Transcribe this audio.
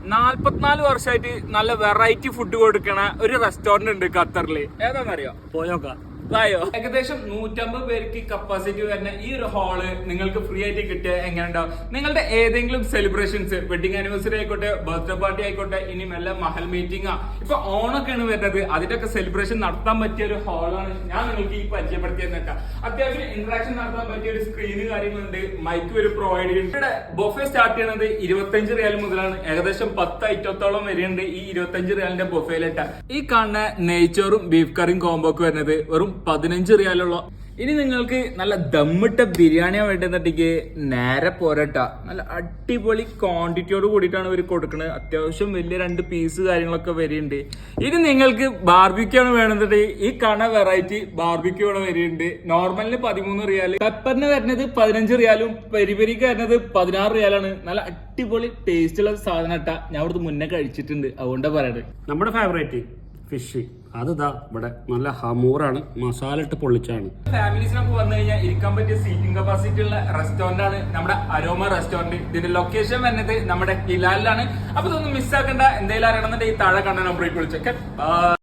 44 വർഷമായിട്ട് നല്ല variety food കൊടുക്കണ ഒരു റെസ്റ്റോറന്റ് ഉണ്ട് ഖത്തറില്. ഏതാണെന്നറിയോ? പോയോക്കാം. ഏകദേശം 150 പേർക്ക് കപ്പാസിറ്റി വരുന്ന ഈ ഒരു ഹാള് നിങ്ങൾക്ക് ഫ്രീ ആയിട്ട് കിട്ടിയ എങ്ങനെ ഉണ്ടാവും? നിങ്ങളുടെ ഏതെങ്കിലും സെലിബ്രേഷൻസ്, വെഡിങ് ആനിവേഴ്സറി ആയിക്കോട്ടെ, ബർത്ത്ഡേ പാർട്ടി ആയിക്കോട്ടെ, ഇനി മെല്ലെ മഹൽ മീറ്റിംഗാ, ഇപ്പൊ ഓണൊക്കെയാണ് വരുന്നത്, അതിന്റെയൊക്കെ സെലിബ്രേഷൻ നടത്താൻ പറ്റിയ ഒരു ഹാളാണ് ഞാൻ നിങ്ങൾക്ക് ഈ പരിചയപ്പെടുത്തിയെന്നൊക്കെ. അത്യാവശ്യം ഇന്ററാക്ഷൻ നടത്താൻ പറ്റിയ ഒരു സ്ക്രീന് കാര്യങ്ങളുണ്ട്, മൈക്ക് ഒരു പ്രൊവൈഡ് ചെയ്യുന്നുണ്ട്. ഇവിടെ ബൊഫെ സ്റ്റാർട്ട് ചെയ്യണത് 25 റിയാൽ മുതലാണ്. ഏകദേശം 10 ഐറ്റത്തോളം വരെയുണ്ട് ഈ 25 റിയാലിന്റെ ബൊഫയിലിട്ട. ഈ കാണുന്ന നെയ്ച്ചോറും ബീഫ് കറിയും കോമ്പോക്ക് വരുന്നത് വെറും 15 റിയാലുള്ള. ഇനി നിങ്ങൾക്ക് നല്ല ദമ്മിട്ട ബിരിയാണിയാ വേണ്ടെന്നുണ്ടെങ്കിൽ നേരെ പോരട്ടാ. നല്ല അടിപൊളി ക്വാണ്ടിറ്റിയോട് കൂടിയിട്ടാണ് ഇവർ കൊടുക്കുന്നത്. അത്യാവശ്യം വലിയ 2 പീസ് കാര്യങ്ങളൊക്കെ വരുന്നുണ്ട്. ഇനി നിങ്ങൾക്ക് ബാർബിക്യൂ ആണ് വേണമെന്നുണ്ടെങ്കിൽ ഈ കാണുന്ന വെറൈറ്റി ബാർബിക്യൂ ഇവിടെ വരുന്നുണ്ട്. നോർമലിന് 13 റിയാൽ, പെപ്പറിന് വരുന്നത് 15 റിയാലും പെരിപെരിക്ക് വരുന്നത് 16 റിയാലാണ്. നല്ല അടിപൊളി ടേസ്റ്റുള്ള സാധനം ഇട്ടാ. ഞാൻ ഇവിടുത്തെ മുന്നേ കഴിച്ചിട്ടുണ്ട്, അതുകൊണ്ടാണ് പറയണത്. നമ്മുടെ ഫേവറേറ്റ് ഫിഷ് അതാ ഇവിടെ നല്ല ഹമൂറാണ്, മസാല ഇട്ട് പൊള്ളിച്ചാണ്. ഫാമിലീസിനൊക്കെ വന്നു കഴിഞ്ഞാൽ ഇരിക്കാൻ പറ്റിയ സീറ്റിംഗ് കപ്പാസിറ്റി ഉള്ള റെസ്റ്റോറന്റ് ആണ് നമ്മുടെ അരോമ റെസ്റ്റോറന്റ്. ഇതിന്റെ ലൊക്കേഷൻ വരുന്നത് നമ്മുടെ ഹിലാലിലാണ്. അപ്പൊ ഇതൊന്നും മിസ്സാക്കണ്ട. എന്തെങ്കിലും അറിയണമെന്നുണ്ടെങ്കിൽ താഴെ കണ്ട നമ്പറിലേക്ക് വിളിച്ചേക്കെ.